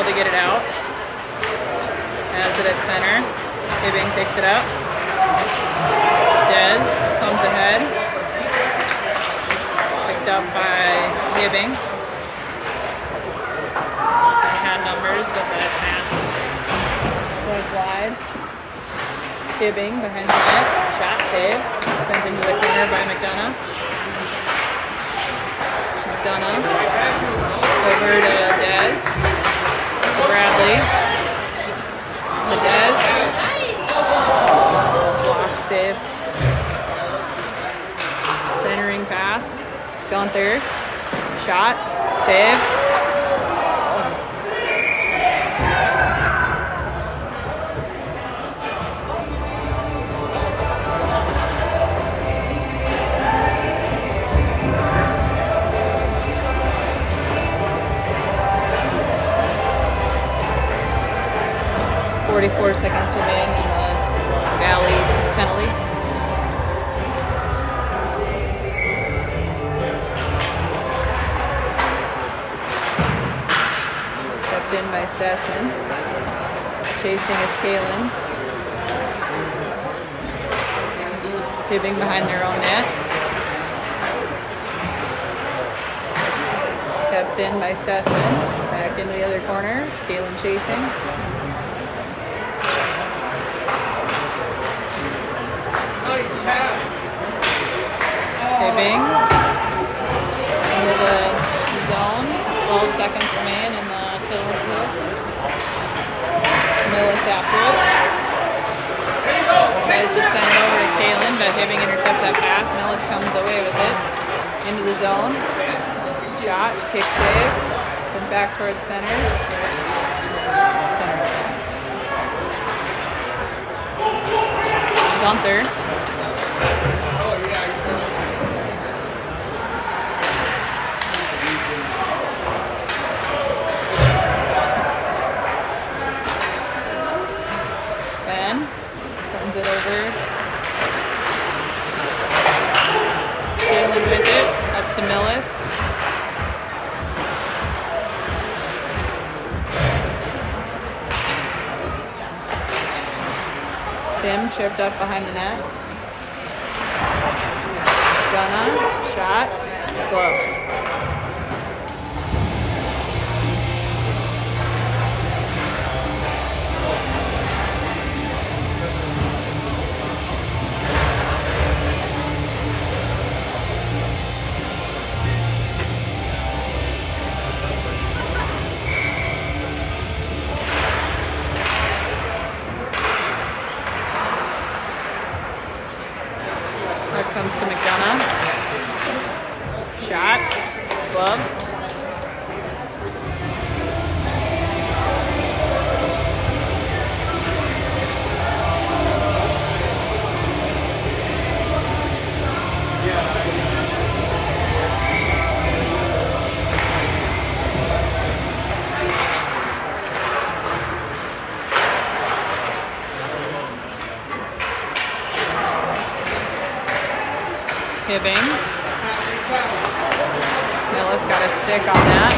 to get it out. Has it at center. Hibbing picks it up. Dez comes ahead. Picked up by Hibbing. They had numbers, but that pass was wide. Hibbing behind the net. Shot save. Sent into the corner by McDonough. McDonough. Over to Dez. To Bradley. To Dez. Block save. Centering pass. Gunther. Shot. Save. 44 seconds remain in the Valley penalty. Kept in by Stassman. Chasing is Kalen. Hibbing behind their own net. Kept in by Stassman. Back into the other corner. Kalen chasing. Hibbing into the zone. 12 seconds remain in the fiddle field. Millis after it. Tries to send it over to Kalen, but Hibbing intercepts that pass. Millis comes away with it. Into the zone. Shot, kick save. Sent back towards center. Center pass. Gunther. Turns it over. Kalen with it. Up to Millis. Tim chipped up behind the net. Gunna. Shot. Gloved. Comes to McDonough. Shot. Glove. Hibbing. Millis got a stick on that.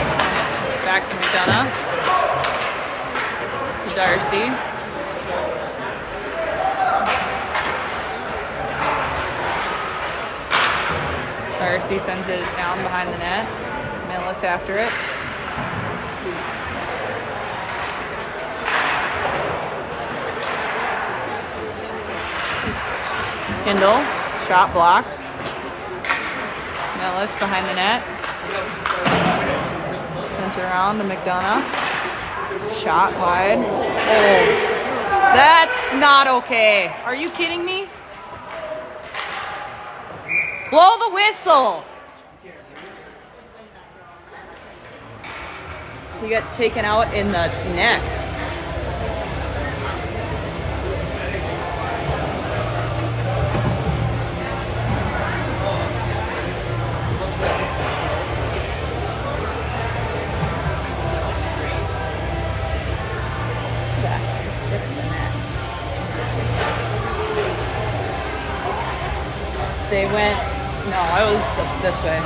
Back to McDonough. To Darcy. Darcy sends it down behind the net. Millis after it. Hindle. Shot blocked. Millis behind the net. Sent around to McDonough. Shot wide. Oh, that's not okay. Are you kidding me? Blow the whistle. He got taken out in the neck. They went, no, I was this way.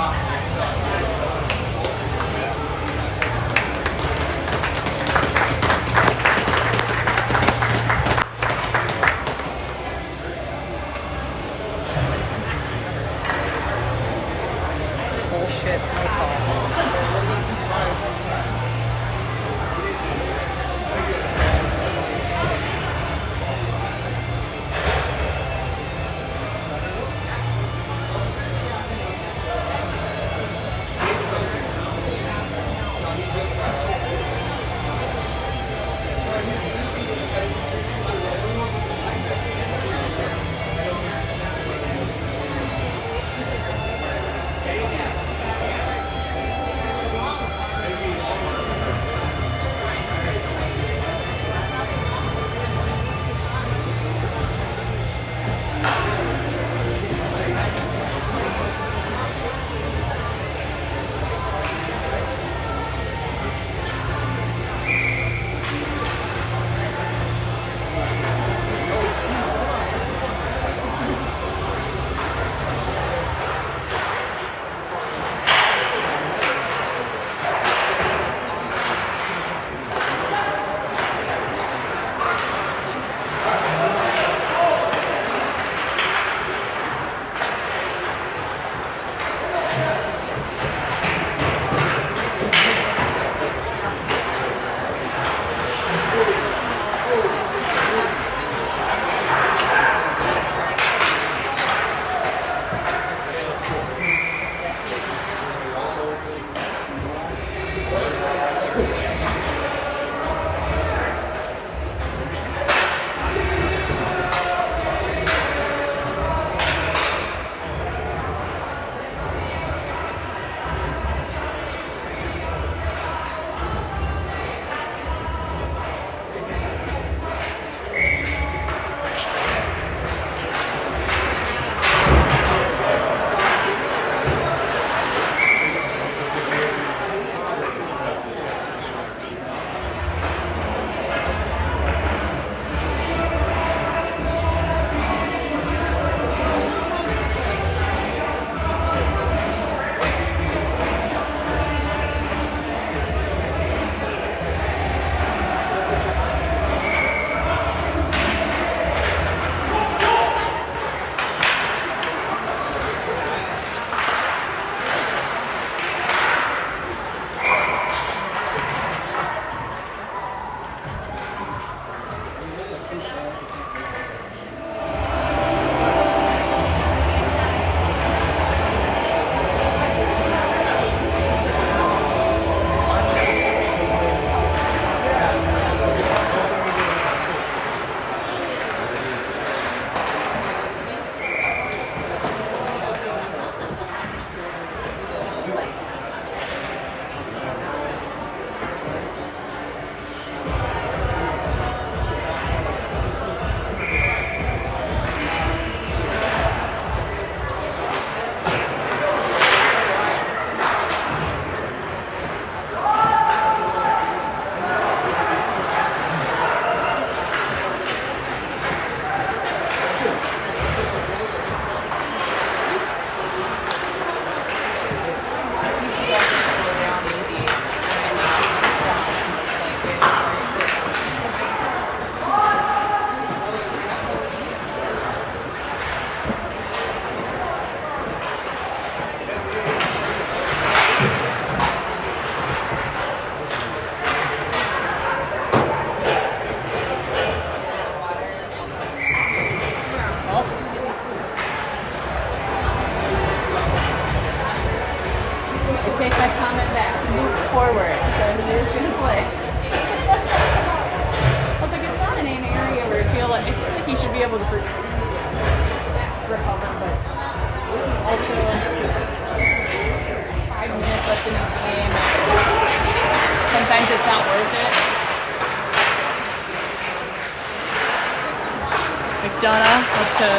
McDonough up to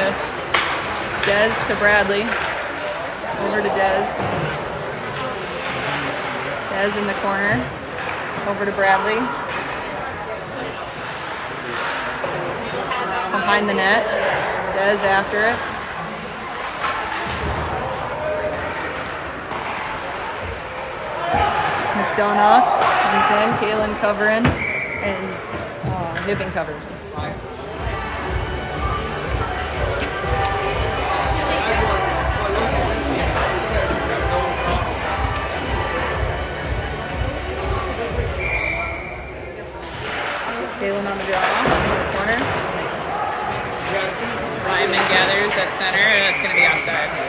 Dez to Bradley. Over to Dez. Dez in the corner. Over to Bradley. Behind the net. Dez after it. McDonough comes in. Kalen covering. And Hibbing covers. Kalen on the draw, in the corner. Ryman gathers at center, and it's going to be offsides.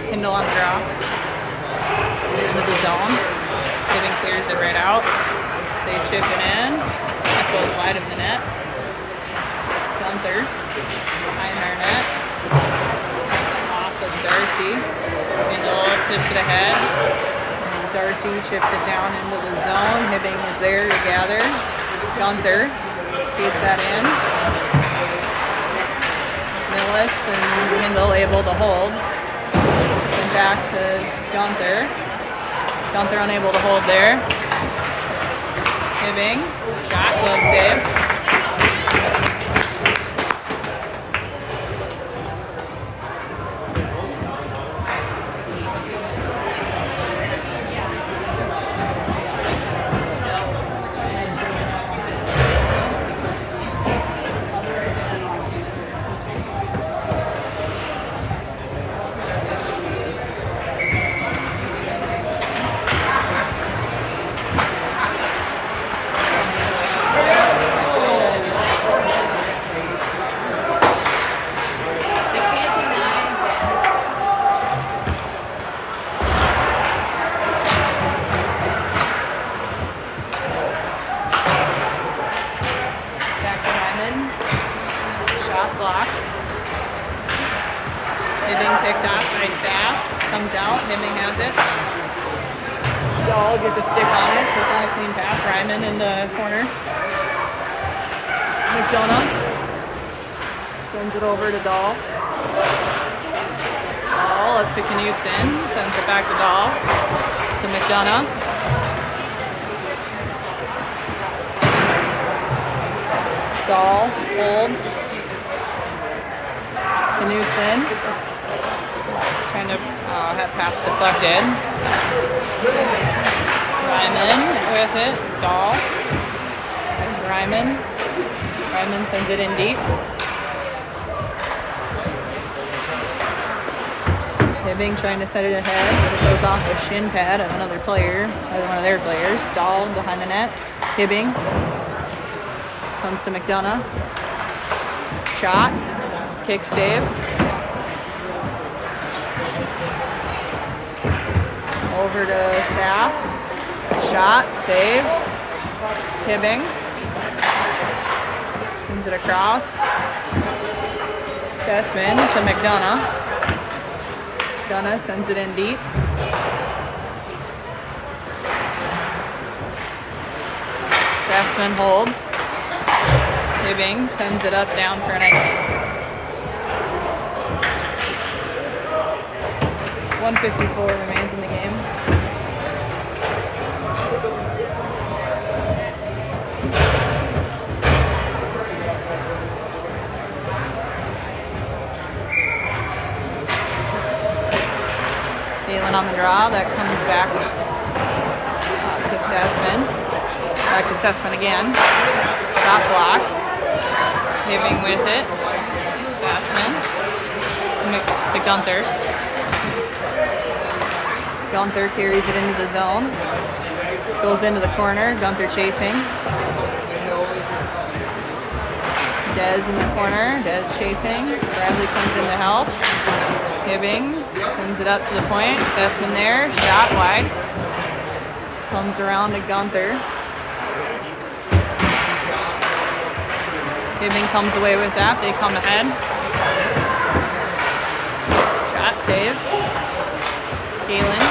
Hindle on the draw. Into the zone. Hibbing clears it right out. They chip it in. That goes wide of the net. Gunther behind our net. Off of Darcy. Hindle tips it ahead. And Darcy chips it down into the zone. Hibbing is there to gather. Gunther skates that in. Millis and Hindle able to hold. Then back to Gunther. Gunther unable to hold there. Hibbing, shot, glove save. Hibbing picked off by Saff. Comes out. Hibbing has it. Dahl gets a stick on it. So it's not a clean pass. Ryman in the corner. McDonough sends it over to Dahl. Dahl up to Knutson. Sends it back to Dahl. To McDonough. Dahl holds. Knutson trying to have pass deflected. Ryman with it. Dahl. There's Ryman. Ryman sends it in deep. Hibbing trying to set it ahead, but it goes off the shin pad of another player, one of their players. Dahl behind the net. Hibbing comes to McDonough. Shot. Kick save. Over to Saff. Shot. Save. Hibbing. Sends it across. Stessman to McDonough. McDonough sends it in deep. Stessman holds. Hibbing sends it up down for an ice. 1:54 remains in the game. Galen on the draw. That comes back to Stessman. Back to Stessman again. Shot blocked. Hibbing with it. Stessman to Gunther. Gunther carries it into the zone. Goes into the corner. Gunther chasing. Dez in the corner. Dez chasing. Bradley comes in to help. Hibbing sends it up to the point. Stessman there. Shot wide. Comes around to Gunther. Hibbing comes away with that. They come ahead. Shot save. Galen.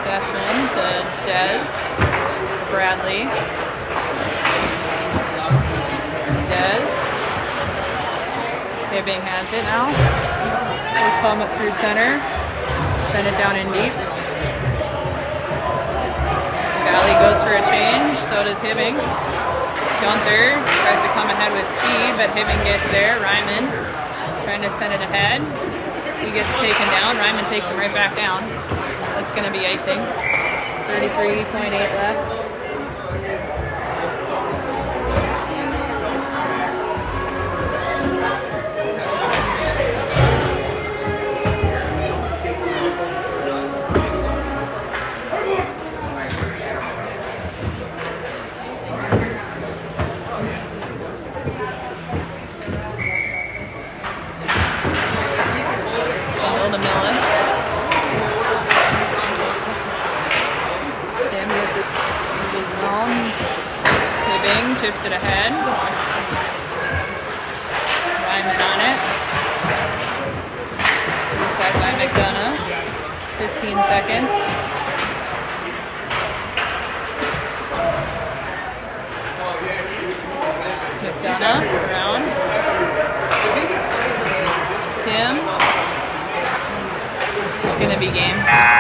Desmond to Dez. Bradley. Dez. Hibbing has it now. They come up through center. Send it down in deep. Valley goes for a change, so does Hibbing. Gunther tries to come ahead with speed, but Hibbing gets there. Ryman trying to send it ahead. He gets taken down. Ryman takes him right back down. That's going to be icing. 33.8 left. Chips it ahead. Ryman on it. Inside by McDonough. 15 seconds. McDonough around. Tim. It's gonna be game.